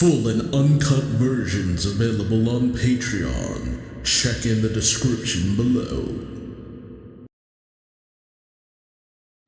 Full and uncut versions available on Patreon. Check in the description below.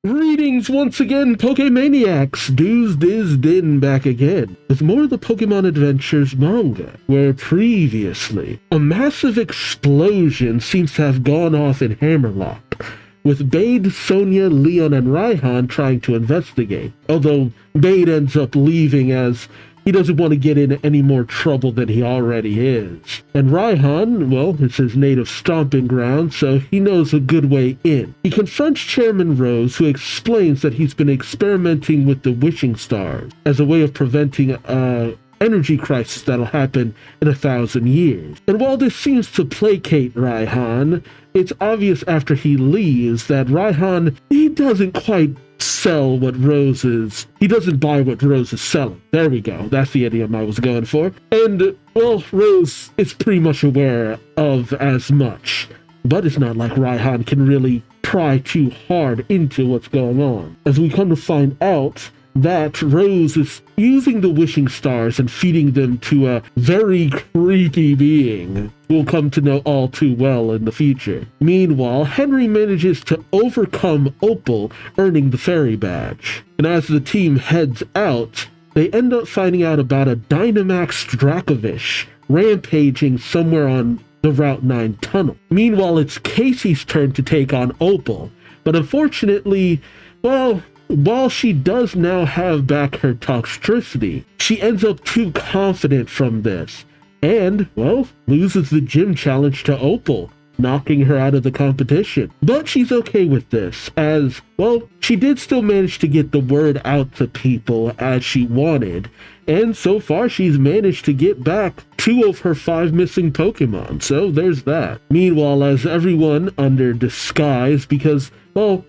Greetings once again, Pokemaniacs! Duuz-Diz-Din back again, with more of the Pokemon Adventures manga, where previously, a massive explosion seems to have gone off in Hammerlock, with Bade, Sonia, Leon, and Raihan trying to investigate, although Bade ends up leaving as he doesn't want to get in any more trouble than he already is. And Raihan, well, it's his native stomping ground, so he knows a good way in. He confronts Chairman Rose, who explains that he's been experimenting with the wishing stars as a way of preventing an energy crisis that'll happen in 1,000 years. And while this seems to placate Raihan, it's obvious after he leaves that Raihan, he doesn't quite sell what Rose is. He doesn't buy what Rose is selling. There we go. That's the idiom I was going for. And, well, Rose is pretty much aware of as much. But it's not like Raihan can really pry too hard into what's going on, as we come to find out that Rose is using the wishing stars and feeding them to a very creepy being we'll come to know all too well in the future. Meanwhile, Henry manages to overcome Opal, earning the fairy badge. And as the team heads out, they end up finding out about a Dynamax Dracovish rampaging somewhere on the Route 9 tunnel. Meanwhile, it's Casey's turn to take on Opal, but unfortunately, well, while she does now have back her toxicity, she ends up too confident from this and, well, loses the gym challenge to Opal, knocking her out of the competition. But she's okay with this, as, well, she did still manage to get the word out to people as she wanted, and so far she's managed to get back 2 of her 5 missing Pokemon, so there's that. Meanwhile, as everyone under disguise, because, well,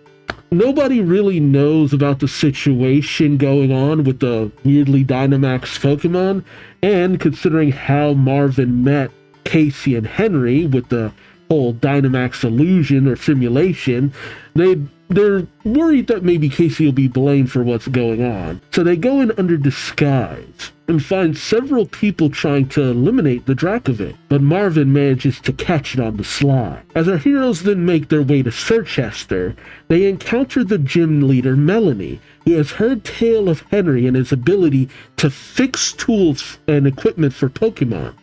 nobody really knows about the situation going on with the weirdly Dynamax Pokemon, and considering how Marvin met Casey and Henry with the whole Dynamax illusion or simulation, they're worried that maybe Casey will be blamed for what's going on. So they go in under disguise and find several people trying to eliminate the Dracovic, but Marvin manages to catch it on the sly. As our heroes then make their way to Sirchester, they encounter the gym leader Melanie, who has heard tale of Henry and his ability to fix tools and equipment for Pokemon,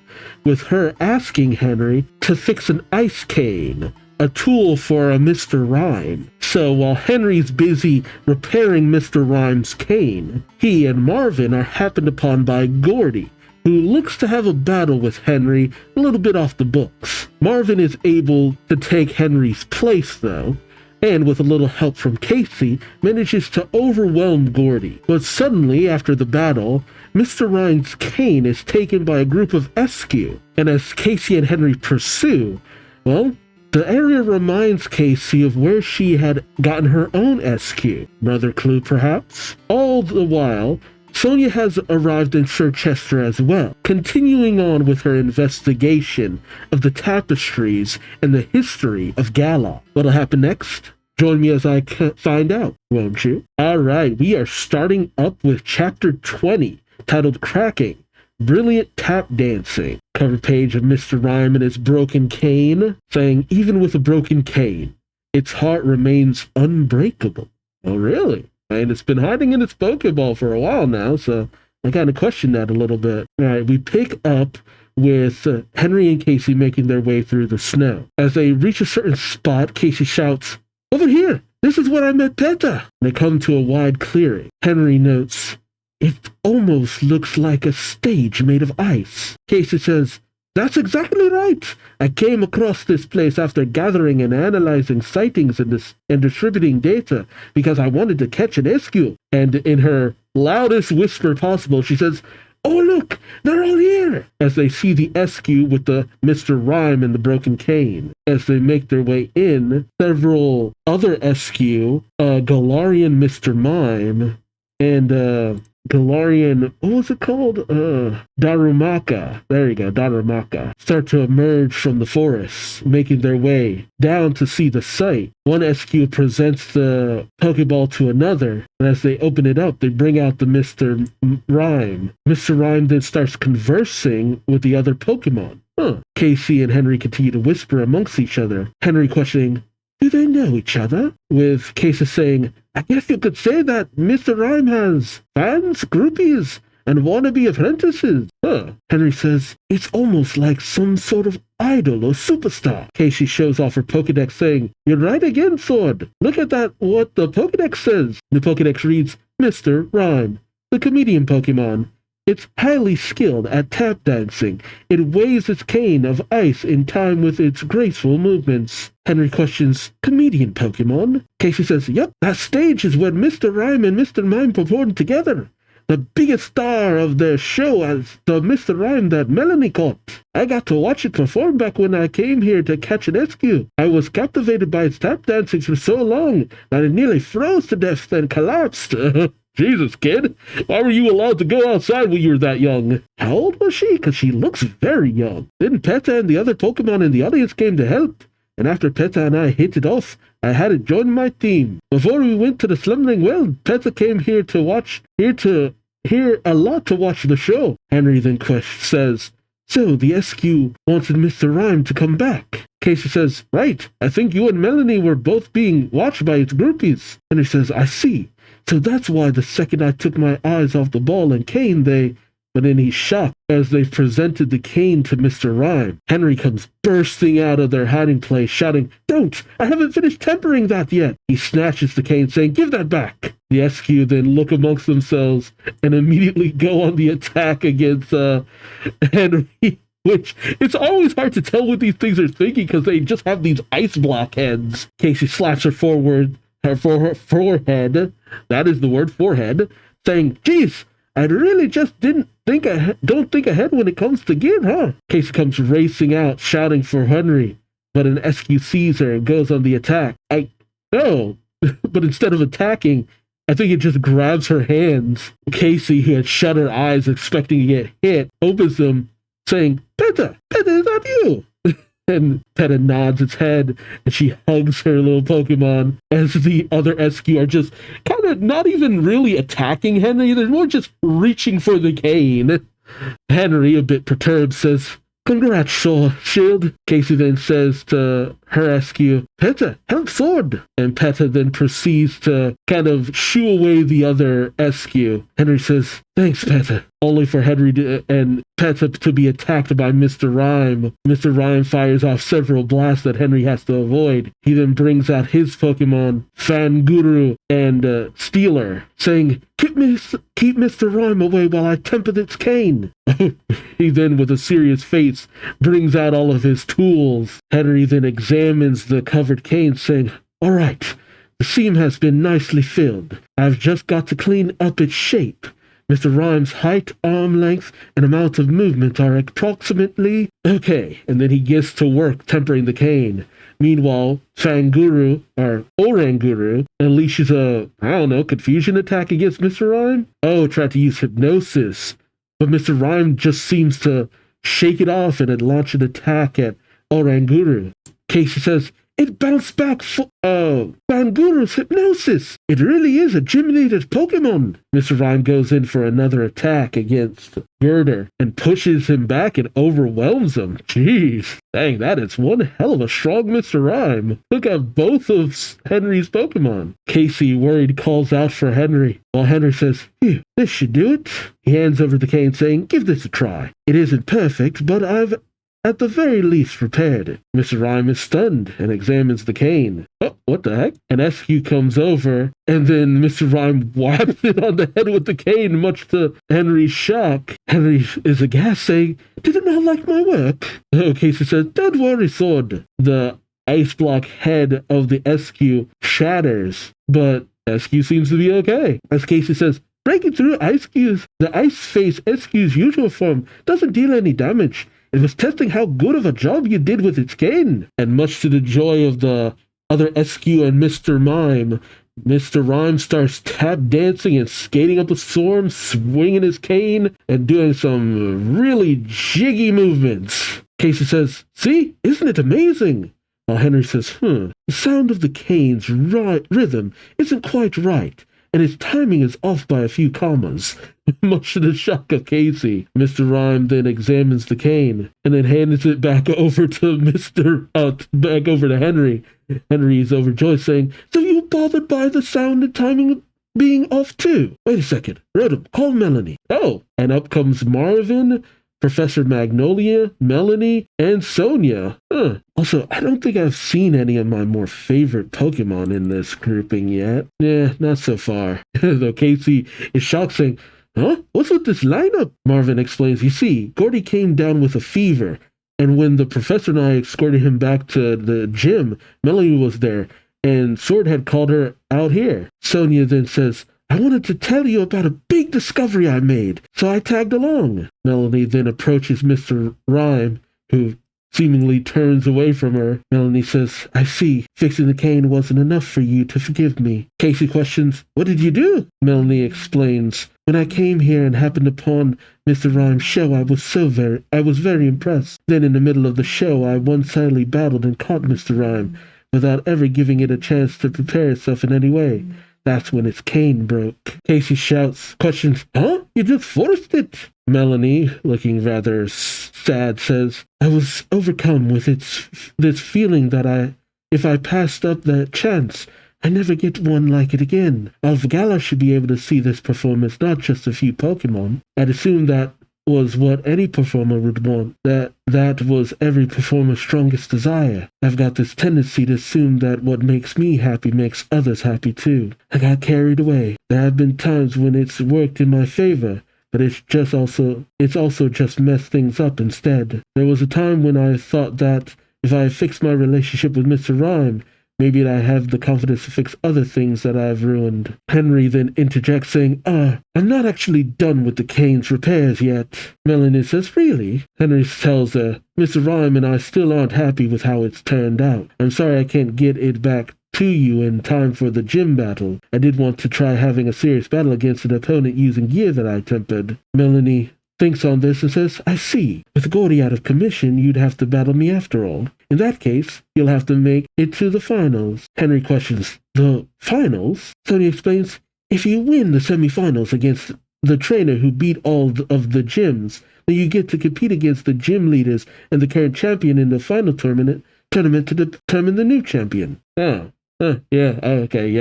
with her asking Henry to fix an ice cane, a tool for a Mr. Rhyme. So while Henry's busy repairing Mr. Rhyme's cane, he and Marvin are happened upon by Gordy, who looks to have a battle with Henry a little bit off the books. Marvin is able to take Henry's place though, and with a little help from Casey, manages to overwhelm Gordy. But suddenly, after the battle, Mr. Rhyme's cane is taken by a group of Eskew, and as Casey and Henry pursue, well, the area reminds Casey of where she had gotten her own SQ. Another clue, perhaps? All the while, Sonia has arrived in Sirchester as well, continuing on with her investigation of the tapestries and the history of Galar. What'll happen next? Join me as I find out, won't you? Alright, we are starting up with Chapter 20, titled Cracking. Brilliant Tap Dancing. Cover page of Mr. Rhyme and his broken cane, saying, even with a broken cane, its heart remains unbreakable. Oh, really? And it's been hiding in its Pokeball for a while now, so I kind of question that a little bit. All right, we pick up with Henry and Casey making their way through the snow. As they reach a certain spot, Casey shouts, "Over here! This is where I met Peta!" They come to a wide clearing. Henry notes, "It almost looks like a stage made of ice." Casey says, "That's exactly right. I came across this place after gathering and analyzing sightings and distributing data because I wanted to catch an SQ." And in her loudest whisper possible, she says, "Oh look, they're all here!" As they see the SQ with the Mr. Rhyme and the broken cane. As they make their way in, several other SQ, Galarian Mr. Mime, and Galarian, what was it called? Darumaka. There you go, Darumaka. Start to emerge from the forest, making their way down to see the site. One SQ presents the Pokeball to another, and as they open it up, they bring out the Mr. Rhyme. Mr. Rhyme then starts conversing with the other Pokemon. Casey and Henry continue to whisper amongst each other. Henry questioning, do they know each other? With Casey saying, I guess you could say that Mr. Rhyme has fans, groupies, and wannabe apprentices. Henry says, it's almost like some sort of idol or superstar. Casey shows off her Pokedex saying, you're right again, Sword. Look at that, what the Pokedex says. The Pokedex reads, Mr. Rhyme, the comedian Pokemon. It's highly skilled at tap dancing. It waves its cane of ice in time with its graceful movements. Henry questions, comedian Pokemon? Casey says, yep, that stage is where Mr. Rhyme and Mr. Mime performed together. The biggest star of their show is the Mr. Rhyme that Melanie caught. I got to watch it perform back when I came here to catch an SQ. I was captivated by its tap dancing for so long that it nearly froze to death and collapsed. Jesus, kid, why were you allowed to go outside when you were that young? How old was she? Because she looks very young. Then PETA and the other Pokemon in the audience came to help, and after PETA and I hit it off, I had it join my team. Before we went to the Slumbering Well, PETA came here to hear a lot to watch the show. Henry then says, so the SQ wanted Mr. Rhyme to come back. Casey says, right, I think you and Melanie were both being watched by its groupies. Henry says, I see. So that's why the second I took my eyes off the ball and cane, but then he's shocked as they presented the cane to Mr. Rhyme. Henry comes bursting out of their hiding place, shouting, don't! I haven't finished tempering that yet! He snatches the cane, saying, give that back! The SQ then look amongst themselves and immediately go on the attack against Henry, which it's always hard to tell what these things are thinking because they just have these ice block heads. Casey slaps her forehead, that is the word, forehead, saying, geez, I really just don't think ahead when it comes to gear, huh? Casey comes racing out, shouting for Henry, but an SQ sees her and goes on the attack. But instead of attacking, I think it just grabs her hands. Casey, who had shut her eyes expecting to get hit, opens them, saying, PETA, is that you? And PETA nods its head, and she hugs her little Pokemon as the other SQ are just kind of not even really attacking Henry. They're more just reaching for the cane. Henry, a bit perturbed, says, congrats, Shield. Casey then says to her SQ, PETA, help Sword. And PETA then proceeds to kind of shoo away the other SQ. Henry says, thanks, PETA. Only for Henry and PETA to be attacked by Mr. Rhyme. Mr. Rhyme fires off several blasts that Henry has to avoid. He then brings out his Pokemon, Fanguru and Steeler, saying, keep Mr. Rhyme away while I temper its cane. He then, with a serious face, brings out all of his tools. Henry then examines the covered cane, saying, all right, the seam has been nicely filled. I've just got to clean up its shape. Mr. Rhyme's height, arm length, and amount of movement are approximately okay, and then he gets to work tempering the cane. Meanwhile, Fanguru, or Oranguru, unleashes a, confusion attack against Mr. Rhyme? Tried to use hypnosis. But Mr. Rhyme just seems to shake it off and launch an attack at Oranguru. Casey says, it bounced back Fanguru's hypnosis. It really is a gym-needed Pokemon. Mr. Rhyme goes in for another attack against Girder and pushes him back and overwhelms him. Jeez, dang, that is one hell of a strong Mr. Rhyme. Look at both of Henry's Pokemon. Casey, worried, calls out for Henry, while Henry says, phew, this should do it. He hands over the cane, saying, give this a try. It isn't perfect, but I've at the very least repaired it. Mr. Rhyme is stunned and examines the cane. Oh, what the heck? An SQ comes over, and then Mr. Rhyme whaps it on the head with the cane, much to Henry's shock. Henry is aghast, saying, did it not like my work? Casey says, don't worry, Sword. The ice block head of the SQ shatters, but SQ seems to be okay. As Casey says, breaking through the ice face SQ's usual form doesn't deal any damage. It was testing how good of a job you did with its cane. And much to the joy of the other SQ and Mr. Mime, Mr. Rhyme starts tap dancing and skating up a storm, swinging his cane and doing some really jiggy movements. Casey says, "See, isn't it amazing?" While Henry says, the sound of the cane's rhythm isn't quite right, and its timing is off by a few commas. Much to the shock of Casey, Mr. Rhyme then examines the cane and then hands it back over to back over to Henry. Henry is overjoyed, saying, "So you bothered by the sound and timing being off too? Wait a second, Rodham, call Melanie." Oh, and up comes Marvin, Professor Magnolia, Melanie, and Sonia. Also, I don't think I've seen any of my more favorite Pokemon in this grouping yet. Yeah, not so far. Though Casey is shocked, saying, "Huh? What's with this lineup?" Marvin explains, "You see, Gordy came down with a fever, and when the professor and I escorted him back to the gym, Melanie was there, and Sword had called her out here." Sonia then says, "I wanted to tell you about a big discovery I made, so I tagged along." Melanie then approaches Mr. Rhyme, who seemingly turns away from her. Melanie says, "I see. Fixing the cane wasn't enough for you to forgive me." Casey questions, "What did you do?" Melanie explains, "When I came here and happened upon Mr. Rhyme's show, I was very impressed. Then in the middle of the show, I one-sidedly battled and caught Mr. Rhyme without ever giving it a chance to prepare itself in any way. That's when its cane broke." Casey questions, "Huh? You just forced it?" Melanie, looking rather sad, says, "I was overcome with this feeling that if I passed up that chance, I never get one like it again. Alvgala should be able to see this performance, not just a few Pokemon. I'd assume that was what any performer would want, that was every performer's strongest desire. I've got this tendency to assume that what makes me happy makes others happy too. I got carried away. There have been times when it's worked in my favor, but it's also just messed things up instead. There was a time when I thought that if I fixed my relationship with Mr. Rhyme, maybe I have the confidence to fix other things that I've ruined." Henry then interjects, saying, "I'm not actually done with the cane's repairs yet." Melanie says, "Really?" Henry tells her, "Mr. Rhyme and I still aren't happy with how it's turned out. I'm sorry I can't get it back to you in time for the gym battle. I did want to try having a serious battle against an opponent using gear that I tempered." Melanie thinks on this and says, "I see. With Gordy out of commission, you'd have to battle me after all. In that case, you'll have to make it to the finals." Henry questions, "The finals?" Sonia explains, "If you win the semifinals against the trainer who beat all of the gyms, then you get to compete against the gym leaders and the current champion in the final tournament to determine the new champion." Yeah,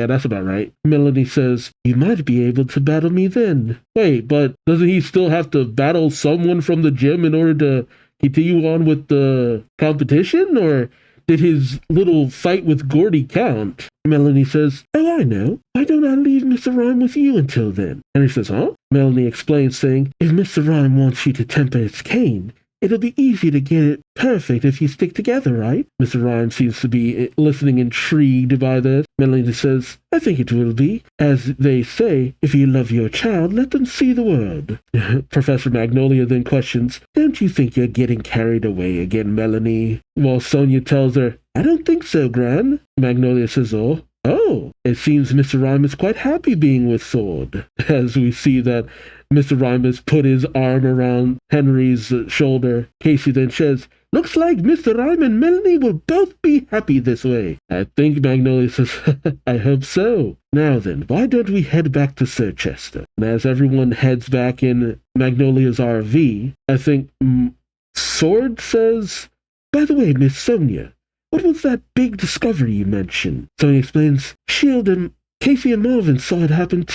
that's about right. Melanie says, "You might be able to battle me then." Wait, but doesn't he still have to battle someone from the gym in order to continue on with the competition? Or did his little fight with Gordy count? Melanie says, "Oh, I know. Why don't I leave Mr. Rhyme with you until then?" Henry says, "Huh?" Melanie explains, saying, "If Mr. Rhyme wants you to temper its cane, it'll be easy to get it perfect if you stick together, right?" Mr. Rhyme seems to be listening, intrigued by this. Melanie says, "I think it will be. As they say, if you love your child, let them see the world." Professor Magnolia then questions, "Don't you think you're getting carried away again, Melanie?" While Sonia tells her, "I don't think so, Gran." Magnolia says, Oh, it seems Mr. Rhyme is quite happy being with Sword." As we see that Mr. Rhyme has put his arm around Henry's shoulder, Casey then says, "Looks like Mr. Rhyme and Melanie will both be happy this way." I think Magnolia says, "I hope so." Now then, why don't we head back to Sirchester? And as everyone heads back in Magnolia's RV, I think Sword says, "By the way, Miss Sonia, what was that big discovery you mentioned?" Sonia explains, "Shield and Casey and Marvin saw it happen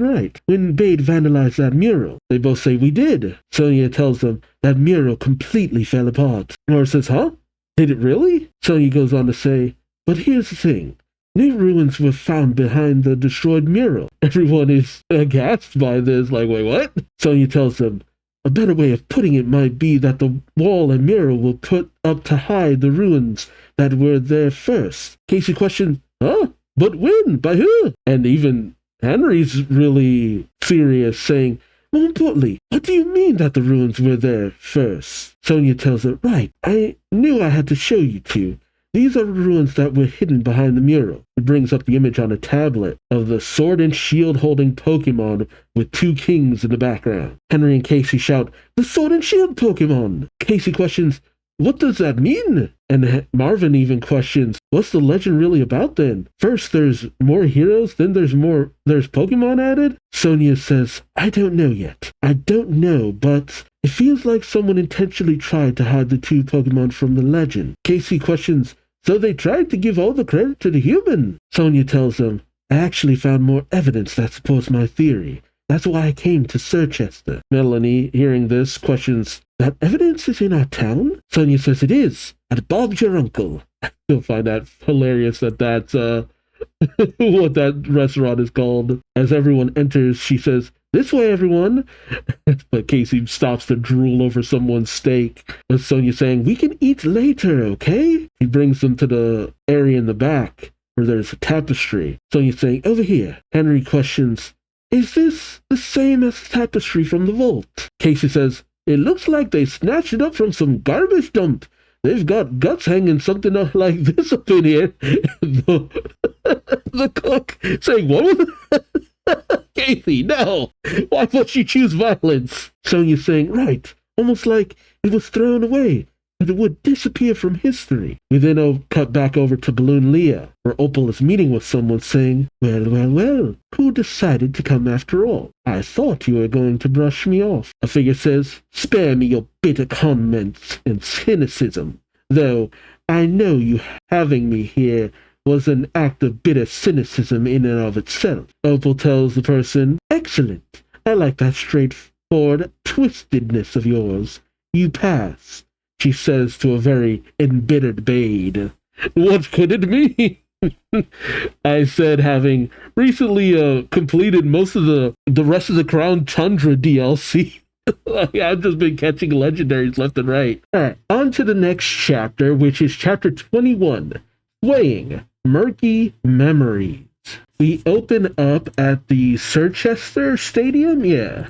right, when Bade vandalized that mural. They both say we did." Sonia tells them that mural completely fell apart. Laura says, "Huh? Did it really?" Sonia goes on to say, "But here's the thing. New ruins were found behind the destroyed mural." Everyone is aghast by this, like, wait, what? Sonia tells them, "A better way of putting it might be that the wall and mural were put up to hide the ruins that were there first." Casey questions, "Huh? But when? By who?" And even Henry's really serious, saying, "More importantly, what do you mean that the ruins were there first?" Sonia tells her, "Right, I knew I had to show you two. These are ruins that were hidden behind the mural. It brings up the image on a tablet of the sword and shield holding Pokemon with two kings in the background. Henry and Casey shout, "The sword and shield Pokemon!" Casey questions, "What does that mean?" And Marvin even questions, "What's the legend really about then? First there's more heroes, then there's Pokemon added?" Sonia says, "I don't know yet. I don't know, but it feels like someone intentionally tried to hide the two Pokemon from the legend." Casey questions, "So they tried to give all the credit to the human?" Sonia tells them, "I actually found more evidence that supports my theory. That's why I came to Sirchester." Melanie, hearing this, questions, "That evidence is in our town?" Sonia says it is, at Bob's your uncle. I still find that hilarious that's what that restaurant is called. As everyone enters, she says, "This way, everyone." But Casey stops to drool over someone's steak. With Sonia saying, "We can eat later, okay?" He brings them to the area in the back where there's a tapestry. Sonia saying, "Over here." Henry questions, "Is this the same as the tapestry from the vault?" Casey says, "It looks like they snatched it up from some garbage dump. They've got guts hanging something like this up in here." The cook saying, "What was that?" Casey, no! Why must you choose violence? Sonia saying, "Right, almost like it was thrown away, but it would disappear from history." We then cut back over to Balloon Leah, where Opal is meeting with someone saying, well, who decided to come after all? I thought you were going to brush me off." A figure says, "Spare me your bitter comments and cynicism, though I know you having me here was an act of bitter cynicism in and of itself." Opal tells the person, "Excellent. I like that straightforward twistedness of yours. You pass," she says to a very embittered Bade. What could it mean? I said, having recently completed most of the rest of the Crown Tundra DLC. I've just been catching legendaries left and right. Alright, on to the next chapter, which is chapter 21, Swaying Murky Memories. We open up at the Sirchester Stadium,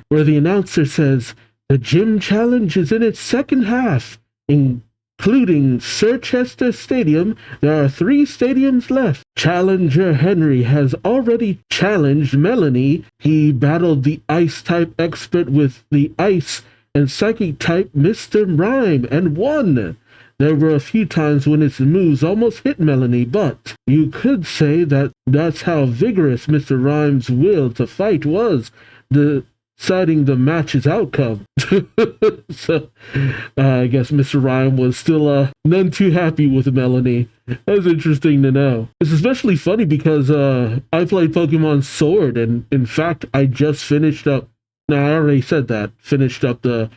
where the announcer says, "The gym challenge is in its second half, including Sirchester Stadium. There are 3 stadiums left. Challenger Henry has already challenged Melanie. He battled the Ice-type expert with the Ice and Psychic-type Mr. Rhyme and won. There were a few times when its moves almost hit Melanie, but you could say that's how vigorous Mr. Rhyme's will to fight was, deciding the match's outcome." So, I guess Mr. Rhyme was still none too happy with Melanie. That's interesting to know. It's especially funny because I played Pokemon Sword, and in fact, I just finished up. Now, I already said that. Finished up the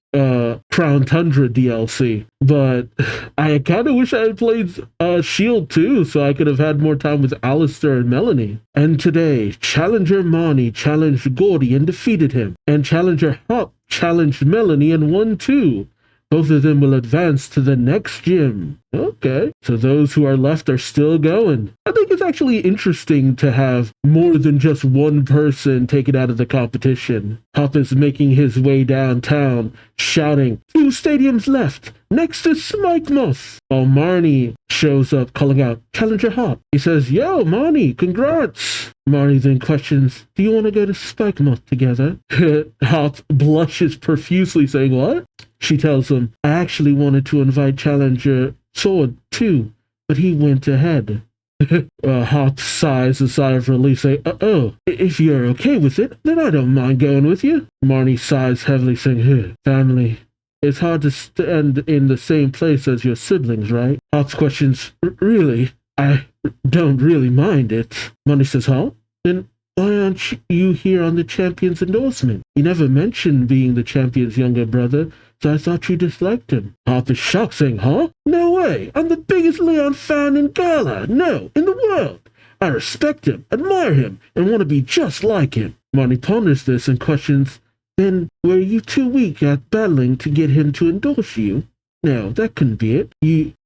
Crown Tundra DLC. But I kind of wish I had played Shield too, so I could have had more time with Alistair and Melanie. And today, Challenger Monty challenged Gordy and defeated him. And Challenger Hop challenged Melanie and won too. Both of them will advance to the next gym. Okay, so those who are left are still going. I think it's actually interesting to have more than just one person taken out of the competition. Hop is making his way downtown, shouting, "2 stadiums left. Next is Smikemoth." While Marnie shows up, calling out, "Challenger Hop." He says, "Yo, Marnie, congrats." Marnie then questions, "Do you want to go to Spikemoth together?" Hop blushes profusely, saying, "What?" She tells him, "I actually wanted to invite Challenger Sword too, but he went ahead." Hop sighs a sigh of relief, saying, "Oh, if you're okay with it, then I don't mind going with you." Marnie sighs heavily, saying, "Family. It's hard to stand in the same place as your siblings, right?" Hop questions, "Really? I don't really mind it." Marnie says, "Huh? Then why aren't you here on the champion's endorsement? You never mentioned being the champion's younger brother, so I thought you disliked him." Hop is shocked, saying, "Huh? No way! I'm the biggest Leon fan in Gala, no, in the world. I respect him, admire him, and want to be just like him." Marnie ponders this and questions, "Then were you too weak at battling to get him to endorse you?" "No, that couldn't be it.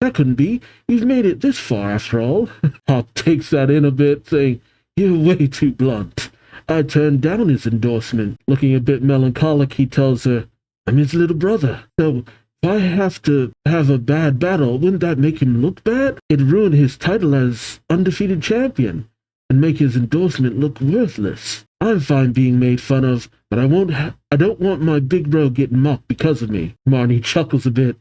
That couldn't be. You've made it this far, after all." Hop takes that in a bit, saying, "You're way too blunt. I turned down his endorsement." Looking a bit melancholic, he tells her, "I'm his little brother, so if I have to have a bad battle, wouldn't that make him look bad? It'd ruin his title as undefeated champion and make his endorsement look worthless. I'm fine being made fun of, but I don't want my big bro getting mocked because of me. Marnie chuckles a bit,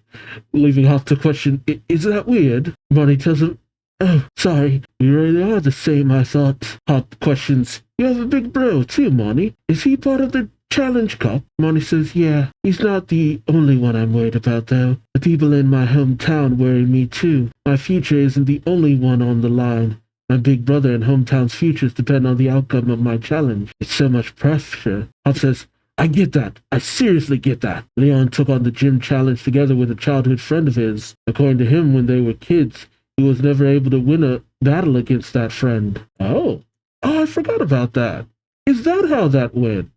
leaving Hop to question, is that weird? Marnie tells him, oh, sorry, we really are the same, I thought. Hop questions, you have a big bro too, Marnie. Is he part of the Challenge Cup? Marnie says, yeah. He's not the only one I'm worried about, though. The people in my hometown worry me too. My future isn't the only one on the line. My big brother and hometown's futures depend on the outcome of my challenge. It's so much pressure. Hop says, I get that. I seriously get that. Leon took on the gym challenge together with a childhood friend of his. According to him, when they were kids, he was never able to win a battle against that friend. Oh, I forgot about that. Is that how that went?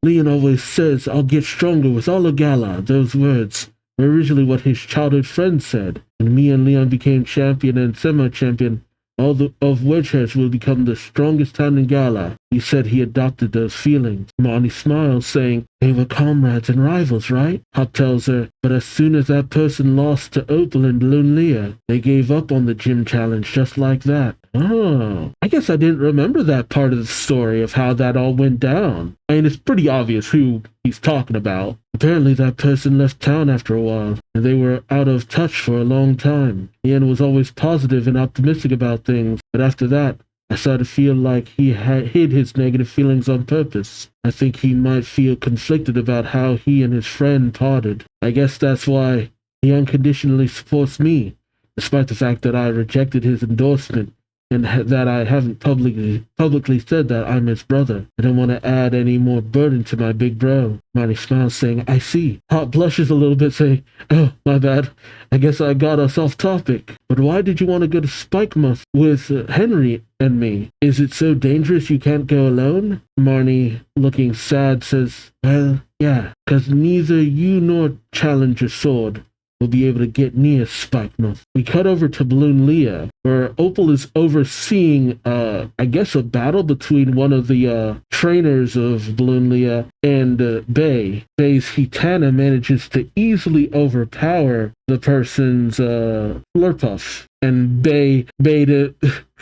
Leon always says, I'll get stronger with all the gala. Those words were originally what his childhood friend said. When me and Leon became champion and semi-champion, all of Wedgehurst will become the strongest town in Gala. He said he adopted those feelings. Marnie smiles, saying, they were comrades and rivals, right? Hop tells her, but as soon as that person lost to Opal and Balloon Leah, they gave up on the gym challenge just like that. Oh, I guess I didn't remember that part of the story of how that all went down. I mean, it's pretty obvious who he's talking about. Apparently that person left town after a while, and they were out of touch for a long time. Ian was always positive and optimistic about things, but after that, I started to feel like he had hid his negative feelings on purpose. I think he might feel conflicted about how he and his friend parted. I guess that's why he unconditionally supports me, despite the fact that I rejected his endorsement and that I haven't publicly said that I'm his brother. I don't want to add any more burden to my big bro. Marty smiles, saying, I see. Hop blushes a little bit, saying, oh, my bad. I guess I got us off topic. But why did you want to go to Spikemuth with Henry and me? Is it so dangerous you can't go alone? Marnie, looking sad, says, well, yeah, 'cause neither you nor Challenger Sword will be able to get near Spikemuth. We cut over to Balloon Leah, where Opal is overseeing, I guess, a battle between one of the trainers of Balloon Leah and Bay. Bay's Hitana manages to easily overpower the person's Slurpuff. And Bay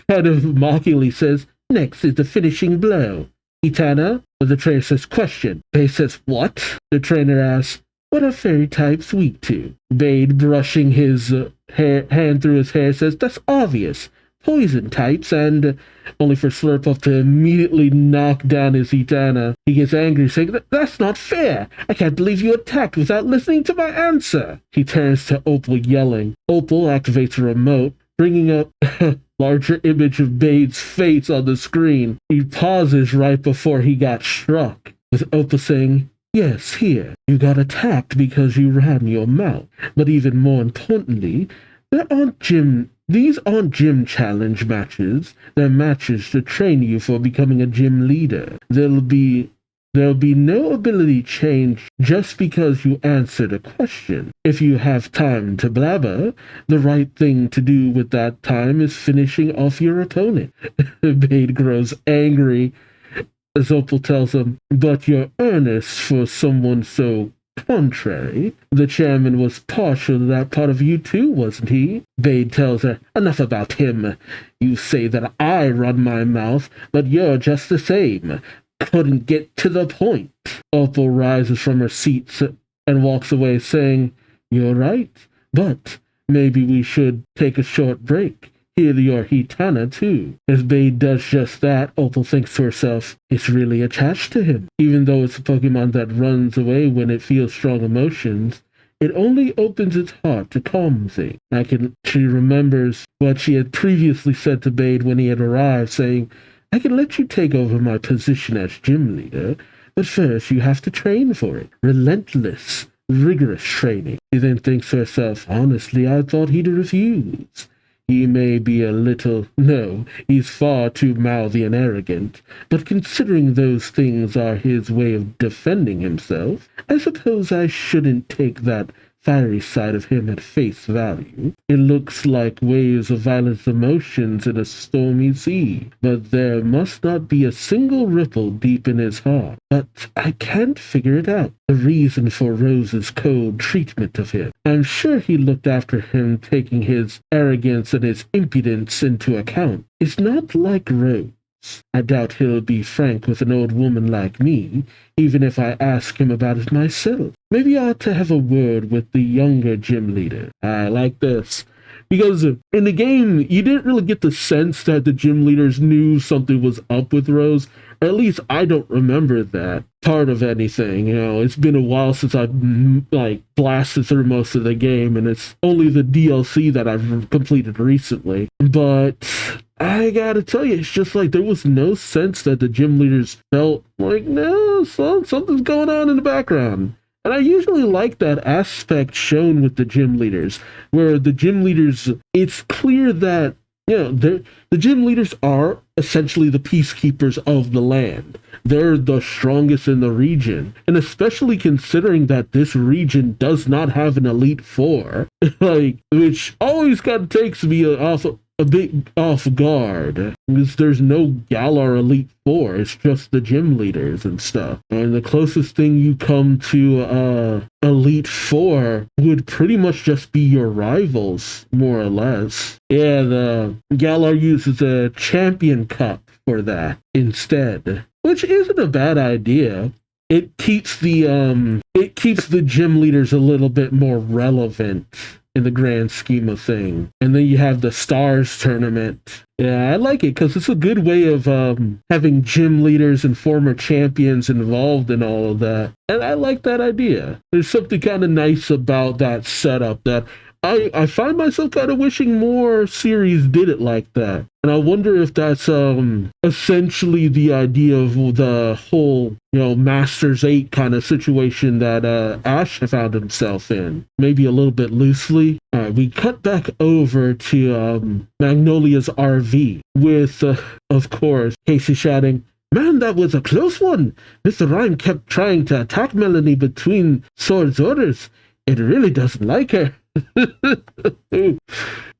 kind of mockingly says, next is the finishing blow. Hitana? The trainer says, question. Bay says, what? The trainer asks, what are fairy types weak to? Bade, brushing his hand through his hair, says, that's obvious. Poison types, and only for Slurpuff to immediately knock down his Hitana. He gets angry, saying, that's not fair. I can't believe you attacked without listening to my answer. He turns to Opal, yelling. Opal activates a remote, bringing up a larger image of Bade's face on the screen. He pauses right before he got struck, with Opal saying, yes, here. You got attacked because you ran your mouth. But even more importantly, these aren't gym challenge matches. They're matches to train you for becoming a gym leader. There'll be no ability change just because you answered a question. If you have time to blabber, the right thing to do with that time is finishing off your opponent. Bade grows angry as Opal tells him, but you're earnest for someone so contrary. The chairman was partial to that part of you too, wasn't he? Bade tells her, enough about him. You say that I run my mouth, but you're just the same. Couldn't get to the point. Opal rises from her seat and walks away, saying, you're right, but maybe we should take a short break. Hear your Hitana, too. As Bade does just that, Opal thinks to herself, it's really attached to him. Even though it's a Pokemon that runs away when it feels strong emotions, it only opens its heart to calm things. She remembers what she had previously said to Bade when he had arrived, saying, I can let you take over my position as gym leader, but first you have to train for it. Relentless, rigorous training. She then thinks to herself, honestly, I thought he'd refuse. He may be he's far too mouthy and arrogant, but considering those things are his way of defending himself, I suppose I shouldn't take that fiery side of him at face value. It looks like waves of violent emotions in a stormy sea, but there must not be a single ripple deep in his heart. But I can't figure it out. The reason for Rose's cold treatment of him. I'm sure he looked after him, taking his arrogance and his impudence into account. It's not like Rose. I doubt he'll be frank with an old woman like me, even if I ask him about it myself. Maybe I ought to have a word with the younger gym leader. I like this. Because in the game, you didn't really get the sense that the gym leaders knew something was up with Rose. Or at least I don't remember that part of anything. It's been a while since I've blasted through most of the game, and it's only the DLC that I've completed recently. But I gotta tell you, it's just like there was no sense that the gym leaders felt like, no, something's going on in the background. And I usually like that aspect shown with the gym leaders, where the gym leaders, it's clear that, the gym leaders are essentially the peacekeepers of the land. They're the strongest in the region. And especially considering that this region does not have an Elite Four, which always kind of takes me a bit off guard, because there's no Galar Elite Four. It's just the gym leaders and stuff. And the closest thing you come to Elite Four would pretty much just be your rivals, more or less. Yeah, the Galar uses a Champion Cup for that instead, which isn't a bad idea. It keeps the gym leaders a little bit more relevant in the grand scheme of things. And then you have the Stars tournament. Yeah, I like it because it's a good way of having gym leaders and former champions involved in all of that. And I like that idea. There's something kind of nice about that setup that I find myself kind of wishing more series did it like that. And I wonder if that's essentially the idea of the whole, Masters 8 kind of situation that Ash found himself in. Maybe a little bit loosely. We cut back over to Magnolia's RV with, of course, Casey shouting, "Man, that was a close one! Mr. Rhyme kept trying to attack Melanie between Sword's orders. It really doesn't like her."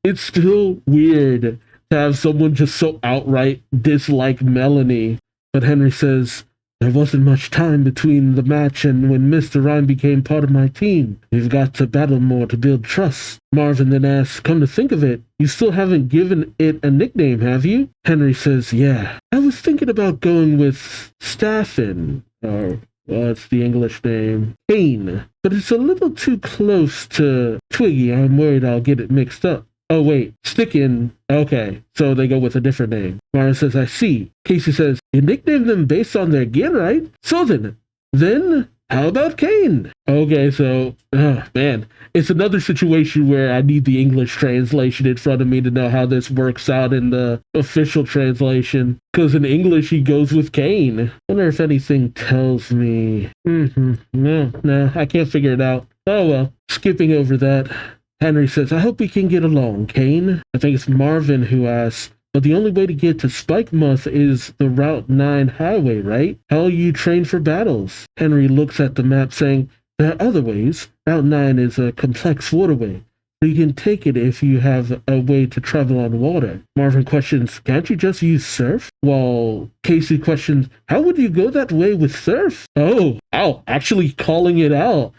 It's still weird to have someone just so outright dislike Melanie. But Henry says, "There wasn't much time between the match and when Mr. Rhyme became part of my team. We've got to battle more to build trust." Marvin then asks, "Come to think of it, you still haven't given it a nickname, have you?" Henry says, "Yeah, I was thinking about going with Staffin, or it's the English name, Kane. But it's a little too close to Twiggy. I'm worried I'll get it mixed up." Oh, wait, Stickin. Okay, so they go with a different name. Mara says, "I see." Casey says, "You nicknamed them based on their gear, right? So then, how about Kane?" Okay, so, man, it's another situation where I need the English translation in front of me to know how this works out in the official translation. Because in English, he goes with Kane. I wonder if anything tells me. No, I can't figure it out. Oh well, skipping over that. Henry says, "I hope we can get along, Kane." I think it's Marvin who asks, "But the only way to get to Spikemuth is the Route 9 highway, right? How will you train for battles?" Henry looks at the map saying, "There are other ways. Route 9 is a complex waterway. You can take it if you have a way to travel on water." Marvin questions, "Can't you just use surf?" While Casey questions, "How would you go that way with surf?" Oh, actually calling it out.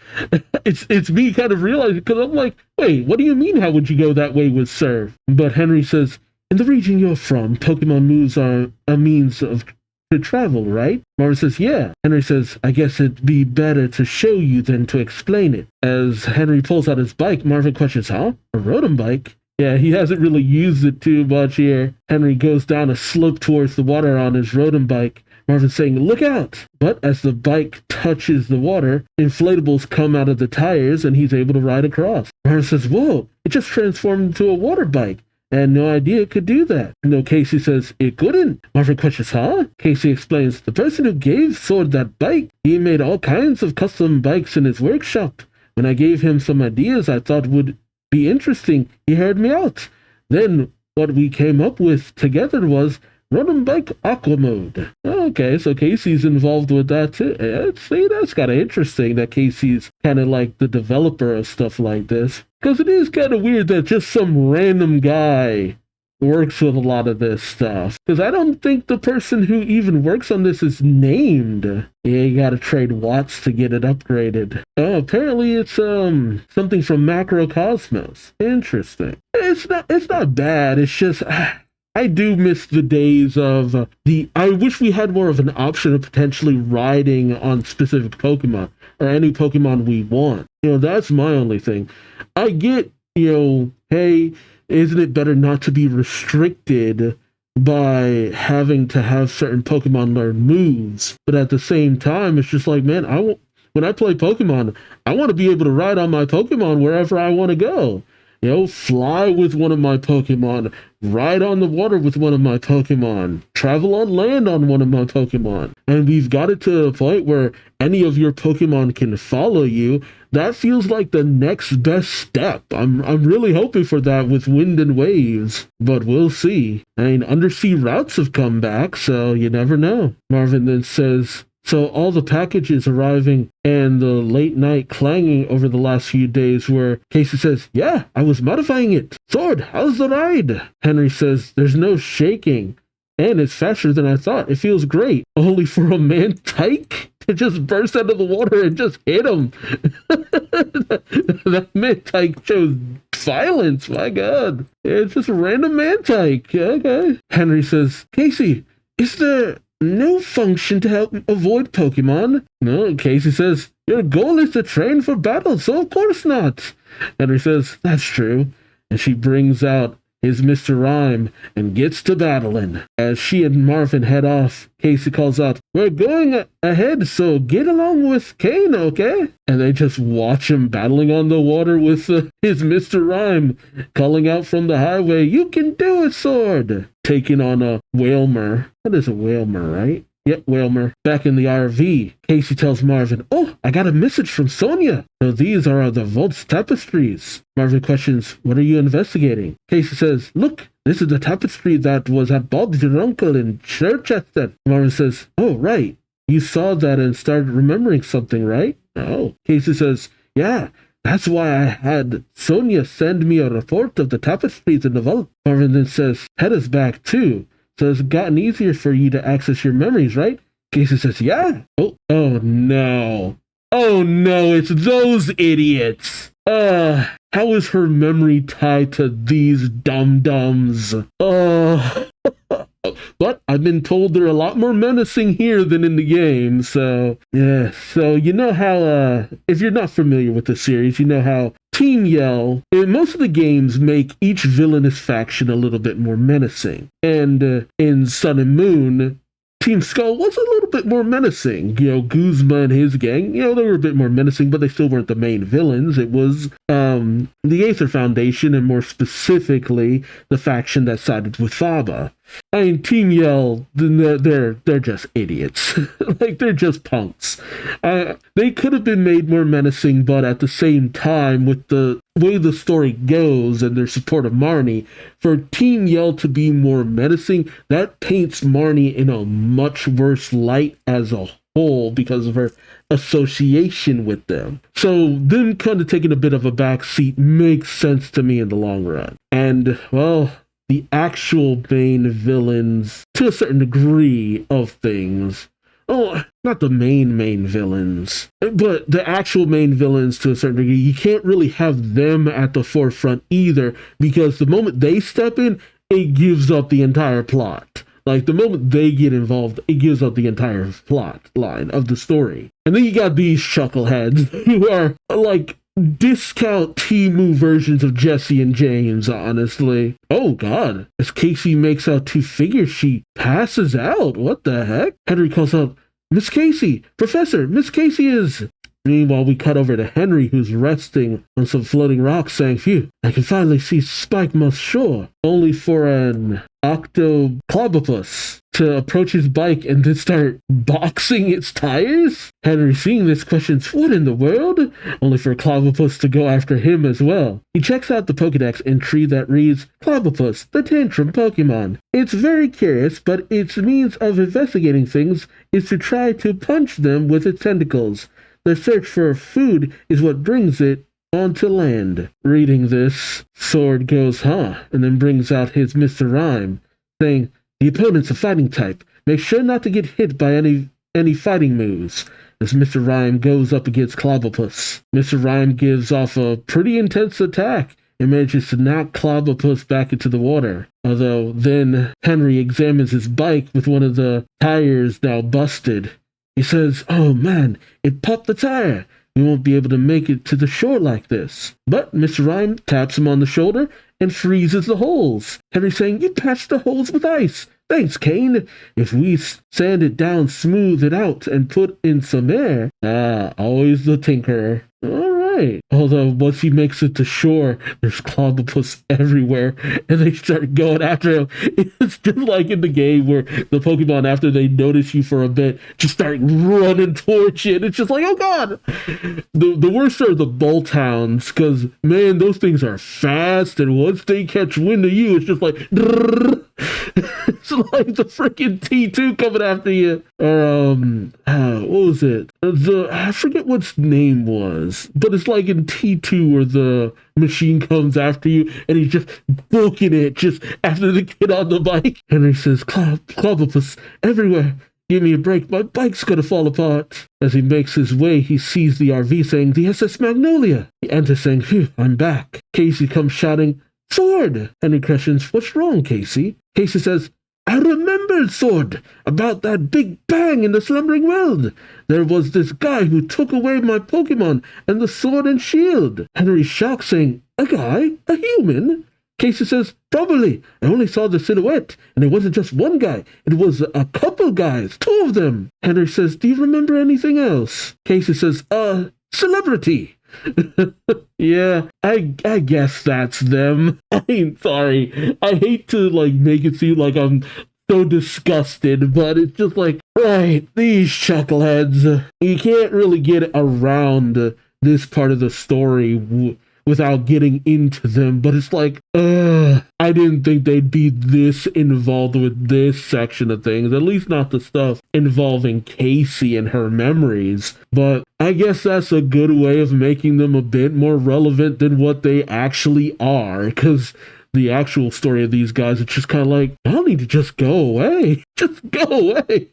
It's me kind of realizing, because I'm like, wait, what do you mean how would you go that way with surf? But Henry says, "In the region you're from, Pokemon moves are a means of to travel, right?" Marvin says, "Yeah." Henry says, "I guess it'd be better to show you than to explain it." As Henry pulls out his bike, Marvin questions, "Huh? A Rotom bike?" Yeah, he hasn't really used it too much here. Henry goes down a slope towards the water on his Rotom bike. Marvin's saying, "Look out!" But as the bike touches the water, inflatables come out of the tires and he's able to ride across. Marvin says, "Whoa, it just transformed into a water bike. I had no idea it could do that." No, Casey says, "It couldn't." Marvin questions, "Huh?" Casey explains, "The person who gave Sword that bike, he made all kinds of custom bikes in his workshop. When I gave him some ideas I thought would be interesting, he heard me out. Then what we came up with together was run 'em like aqua mode. Okay, so Casey's involved with that too. See, that's kind of interesting that Casey's kind of like the developer of stuff like this. Because it is kind of weird that just some random guy works with a lot of this stuff. Because I don't think the person who even works on this is named. Yeah, you gotta trade watts to get it upgraded. Oh, apparently it's something from Macrocosmos. Interesting. It's not bad. It's just I do miss the days of I wish we had more of an option of potentially riding on specific Pokemon or any Pokemon we want. That's my only thing. I get, hey, isn't it better not to be restricted by having to have certain Pokemon learn moves? But at the same time, it's just like, man, when I play Pokemon, I want to be able to ride on my Pokemon wherever I want to go. Fly with one of my Pokemon, ride on the water with one of my Pokemon, travel on land on one of my Pokemon. And we've got it to a point where any of your Pokemon can follow you. That feels like the next best step. I'm really hoping for that with Wind and Waves, but we'll see. I mean, undersea routes have come back, so you never know. Marvin then says, so all the packages arriving and the late night clanging over the last few days where Casey says, yeah, I was modifying it. Sword, how's the ride? Henry says, there's no shaking. And it's faster than I thought. It feels great. Only for a Mantike to just burst out of the water and just hit him. That Mantike shows violence. My God. It's just a random Mantike. Okay. Henry says, Casey, is there no function to help avoid Pokemon? No, Casey says, your goal is to train for battle, so of course not. Henry says, that's true. And she brings out his Mr. Rhyme and gets to battling. As she and Marvin head off, Casey calls out, we're going ahead, so get along with Kane, okay? And they just watch him battling on the water with his Mr. Rhyme, calling out from the highway, you can do it, Sword! Taking on a Whalmer. That is a Whalmer, right? Yep, Whalmer. Back in the RV, Casey tells Marvin, oh, I got a message from Sonia. So these are the vault's tapestries. Marvin questions, what are you investigating? Casey says, look, this is the tapestry that was at Bob's your uncle in Chichester. Marvin says, oh, right. You saw that and started remembering something, right? Oh. Casey says, yeah, that's why I had Sonia send me a report of the tapestries in the vault. Marvin then says, head is back too. So it's gotten easier for you to access your memories, right? Casey says, yeah. Oh no. Oh no, it's those idiots. How is her memory tied to these dum-dums? But I've been told they're a lot more menacing here than in the game, so yeah. So you know how, if you're not familiar with the series, you know how Team Yell, in most of the games, make each villainous faction a little bit more menacing. And in Sun and Moon, Team Skull was a little bit more menacing. Guzma and his gang, they were a bit more menacing, but they still weren't the main villains. It was the Aether Foundation, and more specifically, the faction that sided with Faba. I mean, Team Yell, they're just idiots. Like, they're just punks. They could have been made more menacing, but at the same time, with the way the story goes and their support of Marnie, for Team Yell to be more menacing, that paints Marnie in a much worse light as a whole because of her association with them. So them kind of taking a bit of a backseat makes sense to me in the long run. And, well, the actual main villains, to a certain degree of things, not the main villains, but the actual main villains to a certain degree, you can't really have them at the forefront either, because the moment they step in, it gives up the entire plot. Like, the moment they get involved, it gives up the entire plot line of the story. And then you got these chuckleheads who are, like, discount Timu versions of Jesse and James, honestly. Oh god, as Casey makes out two figures, she passes out. What the heck? Henry calls out, Miss Casey, Professor, Miss Casey is... Meanwhile, we cut over to Henry, who's resting on some floating rocks, saying, "Phew, I can finally see Spike Moth's shore," only for an octoclobopus to approach his bike and then start boxing its tires. Henry, seeing this, questions, "What in the world?" Only for Clobopus to go after him as well. He checks out the Pokedex entry that reads, "Clobopus, the Tantrum Pokemon." It's very curious, but its means of investigating things is to try to punch them with its tentacles. The search for food is what brings it onto land. Reading this, Sword goes, "Huh," and then brings out his Mr. Rhyme, saying, "The opponent's a fighting type. Make sure not to get hit by any fighting moves." As Mr. Rhyme goes up against Clobopus, Mr. Rhyme gives off a pretty intense attack and manages to knock Clobopus back into the water. Although then Henry examines his bike with one of the tires now busted. He says, "Oh man, it popped the tire. We won't be able to make it to the shore like this." But Mr. Rhyme taps him on the shoulder and freezes the holes. Henry saying, "You patched the holes with ice. Thanks, Kane. If we sand it down, smooth it out, and put in some air." Always the tinkerer. All right. Although once he makes it to shore, there's Clobopus everywhere, and they start going after him. It's just like in the game where the Pokemon, after they notice you for a bit, just start running towards you. And it's just like, oh god! The worst are the Bolthounds, because, man, those things are fast, and once they catch wind of you, it's just like, it's like the freaking T2 coming after you. Or, what was it? I forget what its name was, but it's like in T2 where the machine comes after you and he's just booking it just after the kid on the bike. Henry says, "Clobopus everywhere. Give me a break. My bike's gonna fall apart." As he makes his way, he sees the RV saying, "The SS Magnolia." He enters saying, "Phew, I'm back." Casey comes shouting, "Sword!" Henry questions, "What's wrong, Casey?" Casey says, "I remembered, Sword, about that big bang in the slumbering world. There was this guy who took away my Pokemon and the sword and shield." Henry's shocked, saying, "A guy? A human?" Casey says, "Probably. I only saw the silhouette, and it wasn't just one guy. It was a couple guys, 2 of them." Henry says, "Do you remember anything else?" Casey says, Celebrity." Yeah, I guess that's them. I mean, sorry. I hate to make it seem like I'm so disgusted, but it's just like, right, these chuckleheads. You can't really get around this part of the story without getting into them, but it's like, I didn't think they'd be this involved with this section of things, at least not the stuff involving Casey and her memories, but I guess that's a good way of making them a bit more relevant than what they actually are, because the actual story of these guys, it's just kind of like, y'all need to just go away. Just go away.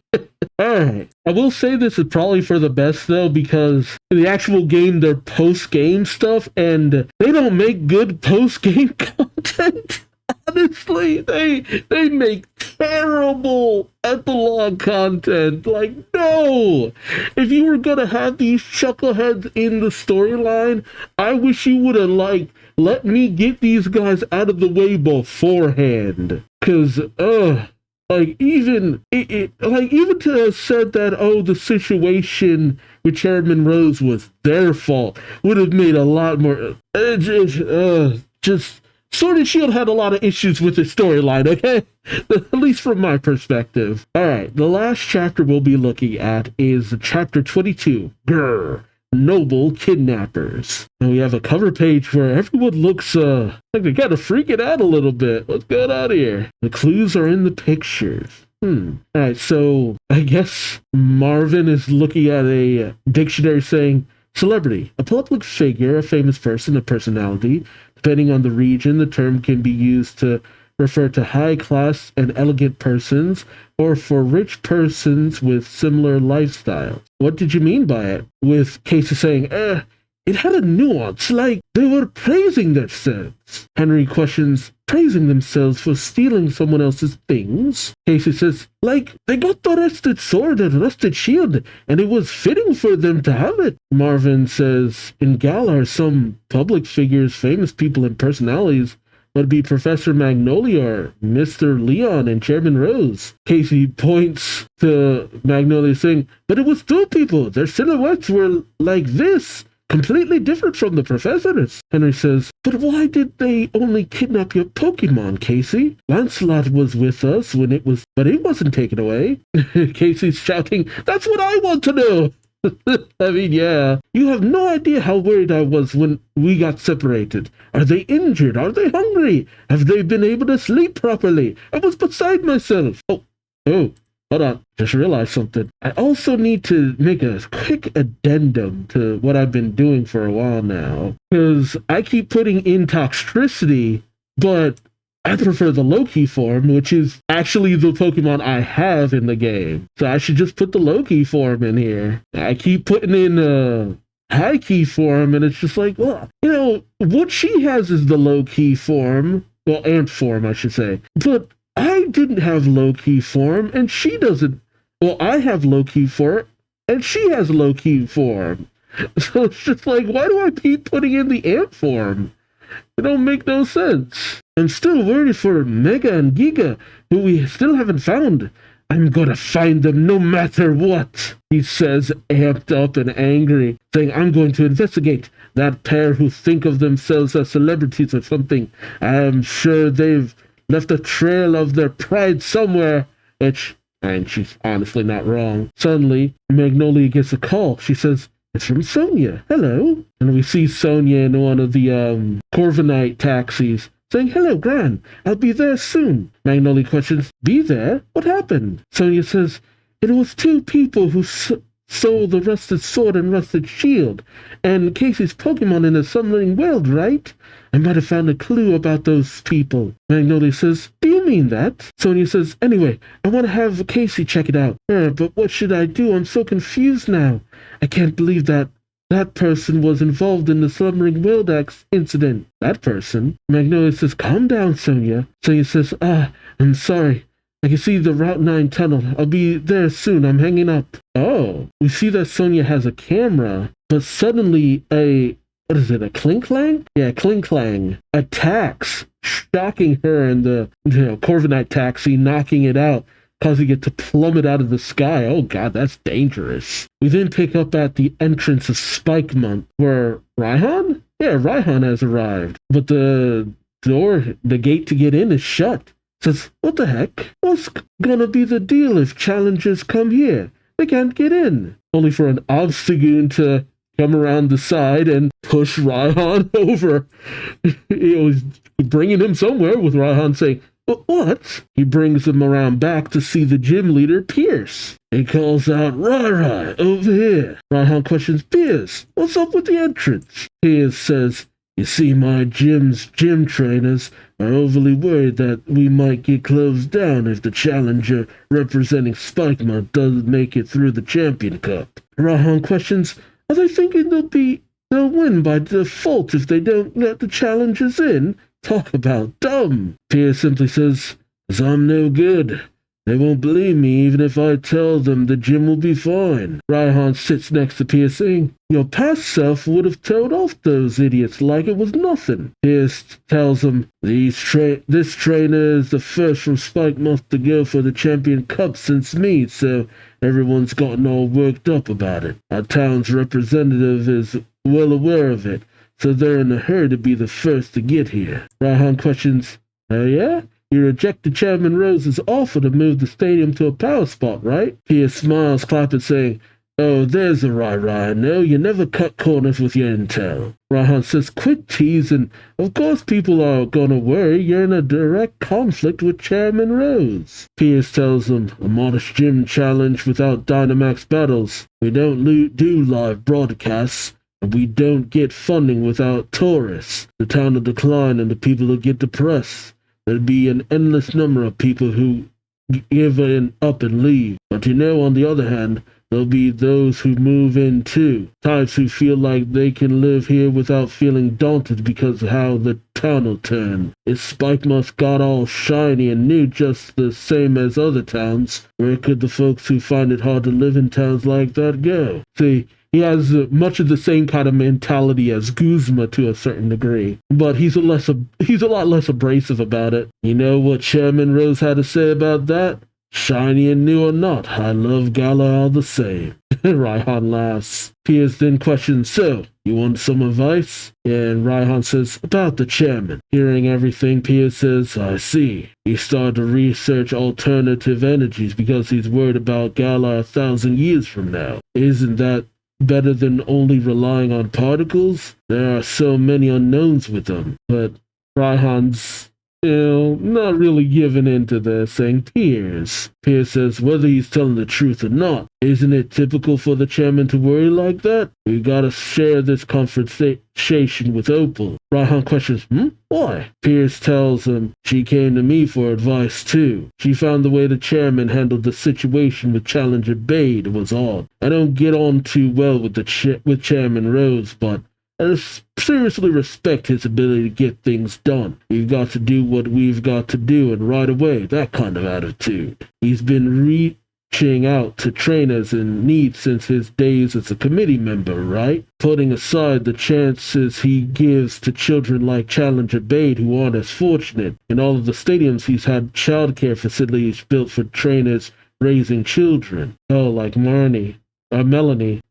Alright. I will say this is probably for the best, though, because in the actual game, they're post-game stuff, and they don't make good post-game content. Honestly, they make terrible epilogue content. Like, no! If you were gonna have these chuckleheads in the storyline, I wish you would have, let me get these guys out of the way beforehand. Cause, even to have said that, the situation with Chairman Rose was their fault would have made a lot more, Sword and Shield had a lot of issues with the storyline, okay? At least from my perspective. Alright, the last chapter we'll be looking at is chapter 22, Grr, Noble Kidnappers. And we have a cover page where everyone looks, like they kind of freaking out a little bit. What's going on here? The clues are in the pictures. Alright, so I guess Marvin is looking at a dictionary saying, celebrity, a public figure, a famous person, a personality. Depending on the region, the term can be used to refer to high-class and elegant persons, or for rich persons with similar lifestyles. What did you mean by it? With Casey saying, it had a nuance, like they were praising themselves. Henry questions, praising themselves for stealing someone else's things? Casey says, they got the rusted sword and rusted shield, and it was fitting for them to have it. Marvin says, in Galar, some public figures, famous people, and personalities would be Professor Magnolia or Mr. Leon and Chairman Rose. Casey points to Magnolia saying, but it was two people. Their silhouettes were like this, completely different from the professor's. Henry says, but why did they only kidnap your Pokemon, Casey? Lancelot was with us but he wasn't taken away. Casey's shouting, that's what I want to know. I mean, yeah. You have no idea how worried I was when we got separated. Are they injured? Are they hungry? Have they been able to sleep properly? I was beside myself. Oh, hold on. Just realized something. I also need to make a quick addendum to what I've been doing for a while now. Because I keep putting in Toxtricity, but I prefer the low-key form, which is actually the Pokemon I have in the game. So I should just put the low-key form in here. I keep putting in high-key form, and it's just like, well, you know, what she has is the low-key form. Well, ant form, I should say. But I didn't have low-key form, and she doesn't. Well, I have low-key form, and she has low-key form. So it's just like, why do I keep putting in the ant form? It don't make no sense. I'm still worried for Mega and Giga, who we still haven't found. I'm gonna find them no matter what, he says, amped up and angry, saying, I'm going to investigate that pair who think of themselves as celebrities or something. I'm sure they've left a trail of their pride somewhere, and she's honestly not wrong. Suddenly, Magnolia gets a call. She says, it's from Sonia. Hello. And we see Sonia in one of the Corviknight taxis saying, hello, Gran. I'll be there soon. Magnolia questions, be there? What happened? Sonia says, it was two people who stole the rusted sword and rusted shield, and Casey's Pokemon in the submarine world, right? I might have found a clue about those people. Magnolia says, do you mean that? Sonia says, anyway, I want to have Casey check it out. But what should I do? I'm so confused now. I can't believe that person was involved in the submarine world incident. That person? Magnolia says, calm down, Sonia. Sonia says, I'm sorry. I can see the Route 9 tunnel. I'll be there soon. I'm hanging up. Oh, we see that Sonia has a camera, but suddenly a Clink-Clang? Yeah, Clink-Clang attacks, shocking her in the Corviknight taxi, knocking it out, causing it to plummet out of the sky. Oh god, that's dangerous. We then pick up at the entrance of Spike Month, where Raihan? Yeah, Raihan has arrived, but the gate to get in is shut. Says, what the heck? What's gonna be the deal if challengers come here? They can't get in. Only for an Obstagoon to come around the side and push Raihan over. He was bringing him somewhere, with Raihan saying, what? He brings him around back to see the gym leader, Pierce. He calls out, Rai, over here. Raihan questions, Pierce, what's up with the entrance? Pierce says, you see, my gym's gym trainers are overly worried that we might get closed down if the challenger representing Spikemont doesn't make it through the Champion Cup. Raihan questions, are they thinking they'll win by default if they don't let the challengers in? Talk about dumb. Pierce simply says, 'cause I'm no good. They won't believe me even if I tell them the gym will be fine. Raihan sits next to Pierce saying, your past self would have told off those idiots like it was nothing. Pierce tells him, this trainer is the first from Spikemuth to go for the Champion Cup since me, so everyone's gotten all worked up about it. Our town's representative is well aware of it, so they're in a hurry to be the first to get here. Raihan questions, oh yeah? You rejected Chairman Rose's offer to move the stadium to a power spot, right? Pierce smiles, clapping, saying, oh, there's a Rai. No, you never cut corners with your intel. Raihan says, quit teasing. Of course people are gonna worry. You're in a direct conflict with Chairman Rose. Pierce tells him, a modest gym challenge without Dynamax battles. We don't do live broadcasts, and we don't get funding without tourists. The town will decline and the people will get depressed. There'll be an endless number of people who give up and leave. But on the other hand, there'll be those who move in too. Types who feel like they can live here without feeling daunted because of how the town will turn. If Spikemuth got all shiny and new just the same as other towns, where could the folks who find it hard to live in towns like that go? See, He has much of the same kind of mentality as Guzma to a certain degree, but he's a lot less abrasive about it. You know what Chairman Rose had to say about that? Shiny and new or not, I love Gala all the same. Raihan laughs. Piers then questions, so, you want some advice? And Raihan says, about the chairman. Hearing everything, Piers says, I see. He started to research alternative energies because he's worried about Gala 1,000 years from now. Isn't that better than only relying on particles? There are so many unknowns with them. But Raihan's not really giving in to this, saying, Piers says, whether he's telling the truth or not, isn't it typical for the chairman to worry like that? We gotta share this conversation with Opal. Raihan questions, why? Piers tells him, she came to me for advice too. She found the way the chairman handled the situation with Challenger Bade was odd. I don't get on too well with with Chairman Rose, but I seriously respect his ability to get things done. We've got to do what we've got to do, and right away, that kind of attitude. He's been reaching out to trainers in need since his days as a committee member, right? Putting aside the chances he gives to children like Challenger Bade who aren't as fortunate. In all of the stadiums, he's had childcare facilities built for trainers raising children. Oh, like Melanie.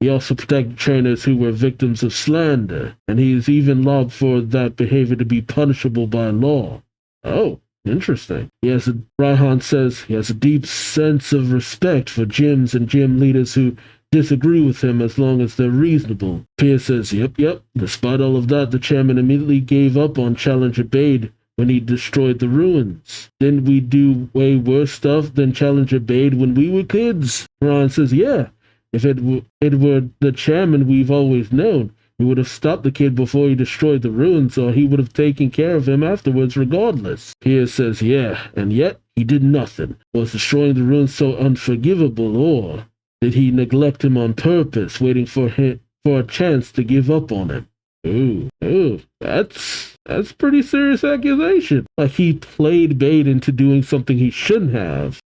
He also protected trainers who were victims of slander, and he's even lobbied for that behavior to be punishable by law. Oh, interesting. Raihan says he has a deep sense of respect for gyms and gym leaders who disagree with him as long as they're reasonable. Piers says, yep. Despite all of that, the chairman immediately gave up on Challenger Bade when he destroyed the ruins. Didn't we do way worse stuff than Challenger Bade when we were kids? Raihan says, yeah. If it were the chairman we've always known, he would have stopped the kid before he destroyed the ruins, or he would have taken care of him afterwards regardless. Piers says, yeah, and yet he did nothing. Was destroying the ruins so unforgivable, or did he neglect him on purpose, waiting for a chance to give up on him? Ooh, that's a pretty serious accusation. Like he played Bade into doing something he shouldn't have.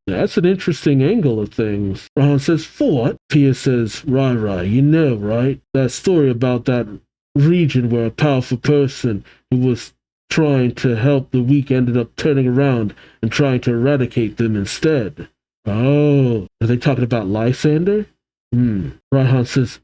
That's an interesting angle of things. Ron says, for what? Piers says, Rai, you know, right? That story about that region where a powerful person who was trying to help the weak ended up turning around and trying to eradicate them instead. Oh, are they talking about Lysander? Raihan says,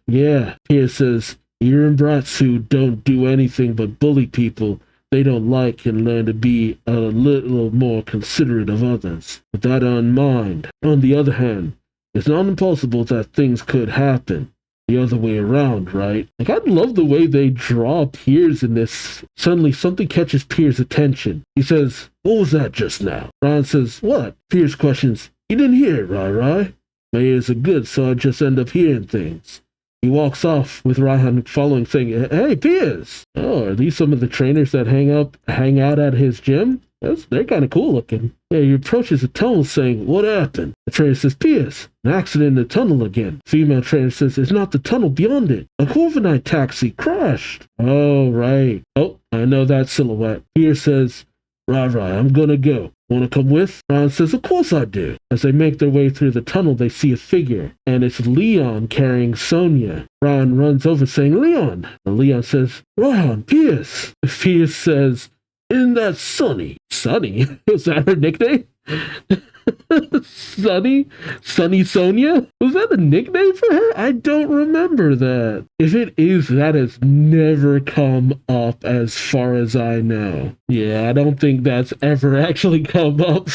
yeah. Piers says, Urine brats who don't do anything but bully people they don't like and learn to be a little more considerate of others. With that in mind, on the other hand, it's not impossible that things could happen the other way around, right? Like, I love the way they draw Piers in this. Suddenly, something catches Piers' attention. He says, what was that just now? Ron says, what? Piers questions, you didn't hear it, Rai? My ears are good, so I just end up hearing things. He walks off with Raihan following, saying, hey, Piers! Oh, are these some of the trainers that hang out at his gym? They're kind of cool looking. Yeah, he approaches the tunnel saying, what happened? The trainer says, Piers, an accident in the tunnel again. Female trainer says, it's not the tunnel beyond it. A Corviknight taxi crashed. Oh, right. Oh, I know that silhouette. Piers says, Rai, I'm gonna go. Want to come with? Ron says, of course I do. As they make their way through the tunnel, they see a figure, and it's Leon carrying Sonia. Ron runs over saying, Leon. And Leon says, Ron, Piers. Piers says, isn't that Sunny? Sunny? Was that her nickname? Sunny Sonia? Was that a nickname for her? I don't remember that. If it is, that has never come up as far as I know. Yeah, I don't think that's ever actually come up.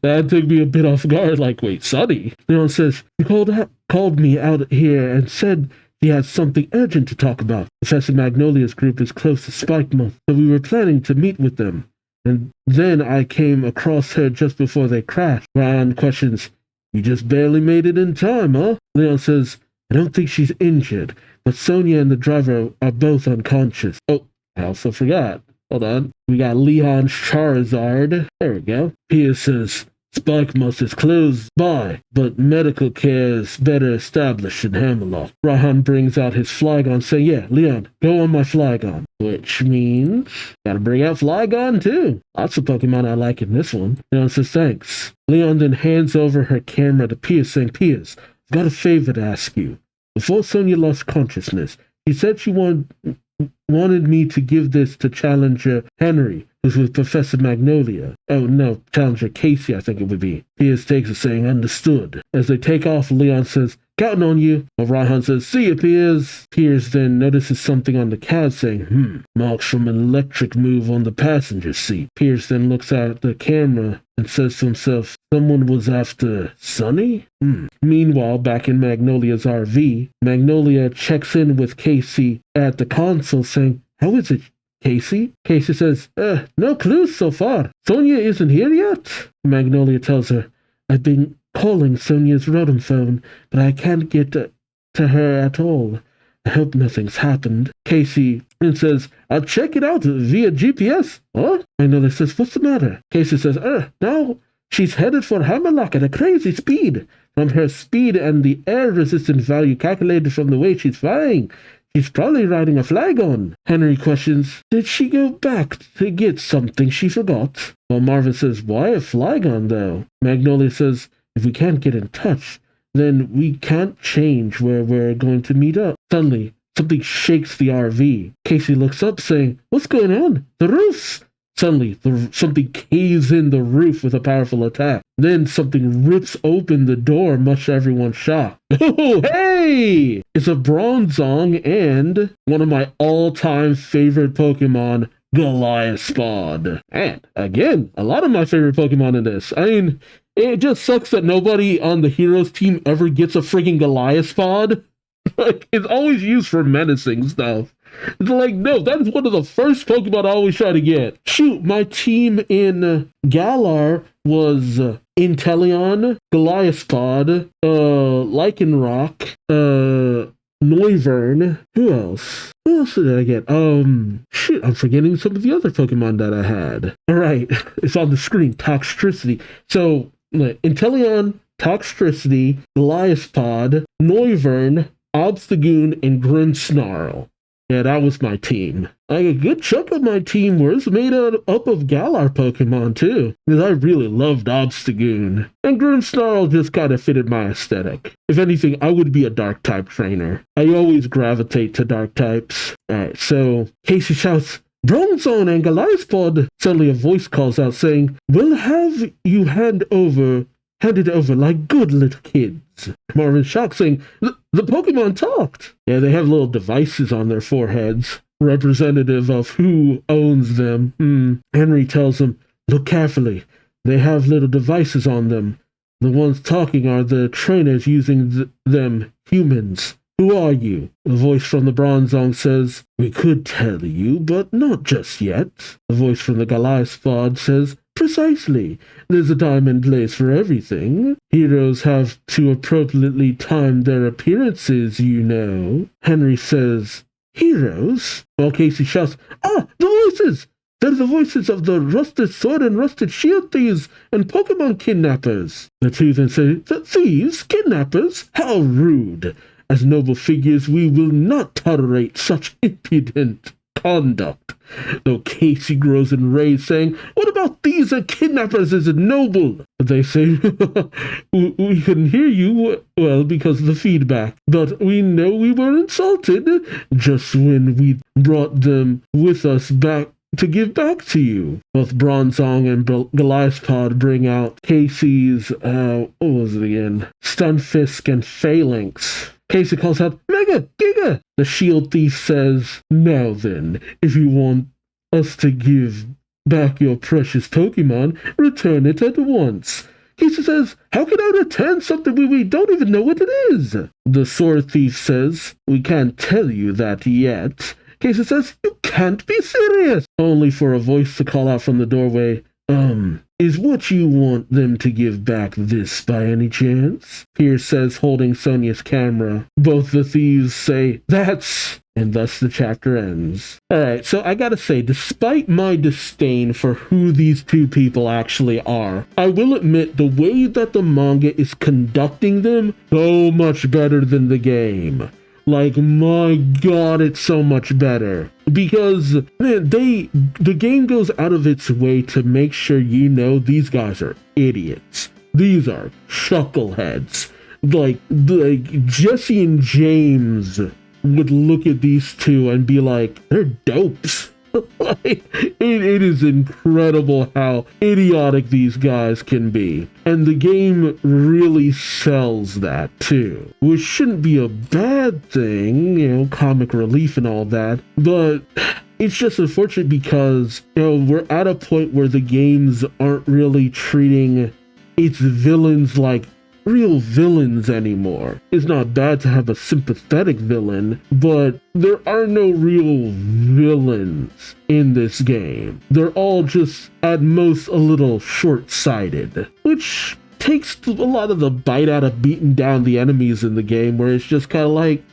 That took me a bit off guard. Like, wait, Sunny? Leon says, he called me out here and said he had something urgent to talk about. Professor Magnolia's group is close to Spike Month, so we were planning to meet with them. And then I came across her just before they crashed. Ron questions, you just barely made it in time, huh? Leon says, I don't think she's injured, but Sonia and the driver are both unconscious. Oh, I also forgot. Hold on. We got Leon's Charizard. There we go. Piers says, Spike Month is closed by, but medical care is better established in Hammerlock. Raihan brings out his Flygon, saying, yeah, Leon, go on my Flygon. Which means, gotta bring out Flygon too. Lots of Pokemon I like in this one. Leon says, thanks. Leon then hands over her camera to Piers, saying, Piers, I've got a favor to ask you. Before Sonia lost consciousness, she said she wanted me to give this to Challenger Henry, who's with Professor Magnolia. Oh no, Challenger Casey, I think it would be. Piers takes it, saying, understood. As they take off, Leon says, counting on you. While Raihan says, see you, Piers. Piers then notices something on the cab, saying, marks from an electric move on the passenger seat. Piers then looks at the camera and says to himself, someone was after Sonny? Meanwhile, back in Magnolia's RV, Magnolia checks in with Casey at the console, saying, how is it, Casey? Casey says, no clues so far. Sonia isn't here yet? Magnolia tells her, I've been calling Sonia's rodent phone, but I can't get to her at all. I hope nothing's happened. Casey then says, I'll check it out via GPS. Huh? Magnolia says, what's the matter? Casey says, now she's headed for Hammerlock at a crazy speed. From her speed and the air resistance value calculated from the way she's flying, she's probably riding a Flygon. Henry questions, did she go back to get something she forgot? While Marvin says, why a Flygon though? Magnolia says, if we can't get in touch, then we can't change where we're going to meet up. Suddenly, something shakes the RV. Casey looks up, saying, what's going on? The roofs! Suddenly, something caves in the roof with a powerful attack. Then something rips open the door, much to everyone's shock. Oh, hey! It's a Bronzong and one of my all-time favorite Pokemon, Goliath. And, again, a lot of my favorite Pokemon in this. I mean, it just sucks that nobody on the Heroes team ever gets a friggin' Goliath. Like, it's always used for menacing stuff. It's like, no, that is one of the first Pokemon I always try to get. Shoot, my team in Galar was Inteleon, Goliathpod, Lycanroc, Noivern. Who else? Who else did I get? Shit, I'm forgetting some of the other Pokemon that I had. Alright, it's on the screen. Toxtricity. So, Inteleon, Toxtricity, Goliathpod, Noivern, Obstagoon, and Grimmsnarl. Yeah, that was my team. Like, a good chunk of my team was made up of Galar Pokemon, too. Because I really loved Obstagoon. And Grimmsnarl just kind of fitted my aesthetic. If anything, I would be a Dark-type trainer. I always gravitate to Dark types. Alright, so Casey shouts, Bronzong and Goliathpod! Suddenly a voice calls out saying, we'll have you handed over like good little kids. Marvin's shocked, saying, the Pokemon talked! Yeah, they have little devices on their foreheads, representative of who owns them. Henry tells them, look carefully. They have little devices on them. The ones talking are the trainers using them, humans. Who are you? The voice from the Bronzong says, we could tell you, but not just yet. The voice from the Goliathpod says, precisely. There's a time and place for everything. Heroes have to appropriately time their appearances, you know. Henry says, heroes? While Casey shouts, the voices! They're the voices of the Rusted Sword and Rusted Shield thieves and Pokemon kidnappers. The two then say, the thieves? Kidnappers? How rude! As noble figures, we will not tolerate such impudent conduct. Though Casey grows enraged, saying, what about thieves and kidnappers is noble? But they say, we couldn't hear you well because of the feedback, but we know we were insulted just when we brought them with us back to give back to you. Both Bronzong and Goliathpod bring out Casey's, what was it again? Stunfisk and Phalanx. Casey calls out, Mega! Giga! The shield thief says, now then, if you want us to give back your precious Pokemon, return it at once. Casey says, how can I return something when we don't even know what it is? The sword thief says, we can't tell you that yet. Casey says, you can't be serious. Only for a voice to call out from the doorway, is what you want them to give back this by any chance? Pierce says, holding Sonia's camera. Both the thieves say, that's... And thus the chapter ends. Alright, so I gotta say, despite my disdain for who these two people actually are, I will admit the way that the manga is conducting them, so much better than the game. Like, my god, it's so much better. Because, man, the game goes out of its way to make sure you know these guys are idiots. These are chuckleheads. like Jesse and James would look at these two and be like, they're dopes. Like, it is incredible how idiotic these guys can be. And the game really sells that too, which shouldn't be a bad thing, you know, comic relief and all that, but it's just unfortunate because, you know, we're at a point where the games aren't really treating its villains like real villains anymore. It's not bad to have a sympathetic villain, but there are no real villains in this game. They're all just at most a little short-sighted, which takes a lot of the bite out of beating down the enemies in the game, where it's just kind of like,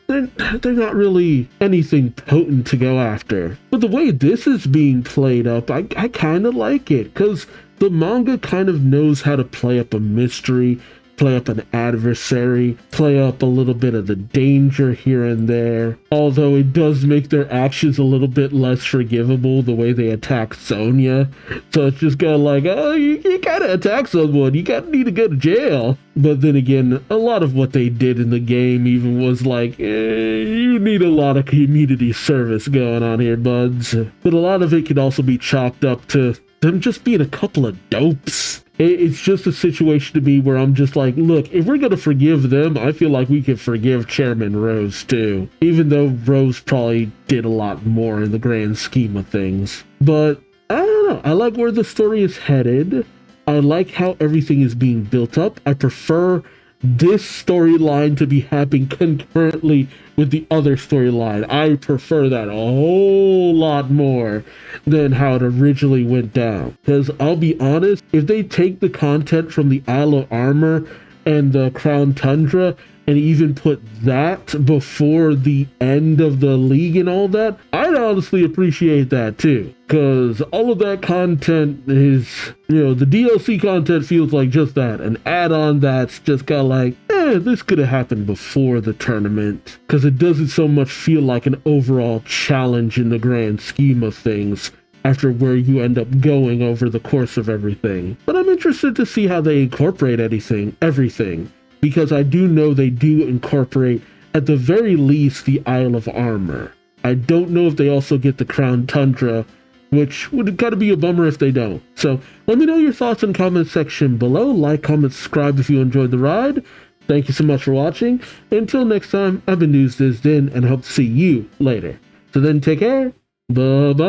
they're not really anything potent to go after. But the way this is being played up, I kind of like it, because the manga kind of knows how to play up a mystery, play up an adversary, play up a little bit of the danger here and there. Although it does make their actions a little bit less forgivable, the way they attack Sonya. So it's just kind of like, oh, you gotta attack someone, you gotta need to go to jail. But then again, a lot of what they did in the game even was like, you need a lot of community service going on here, buds. But a lot of it could also be chalked up to them just being a couple of dopes. It's just a situation to me where I'm just like, look, if we're gonna forgive them, I feel like we could forgive Chairman Rose too. Even though Rose probably did a lot more in the grand scheme of things. But I don't know, I like where the story is headed. I like how everything is being built up. I prefer this storyline to be happening concurrently with the other storyline. I prefer that a whole lot more than how it originally went down. Because I'll be honest, if they take the content from the Isle of Armor and the Crown Tundra and even put that before the end of the League and all that, I'd honestly appreciate that too. Because all of that content is, you know, the DLC content feels like just that. An add-on that's just kind of like, this could have happened before the tournament. Because it doesn't so much feel like an overall challenge in the grand scheme of things after where you end up going over the course of everything. But I'm interested to see how they incorporate everything. Because I do know they do incorporate, at the very least, the Isle of Armor. I don't know if they also get the Crown Tundra, which would kind of be a bummer if they don't. So let me know your thoughts in the comment section below. Like, comment, subscribe if you enjoyed the ride. Thank you so much for watching. Until next time, I've been Duuz-Diz-Din, and I hope to see you later. So then take care. Bye-bye.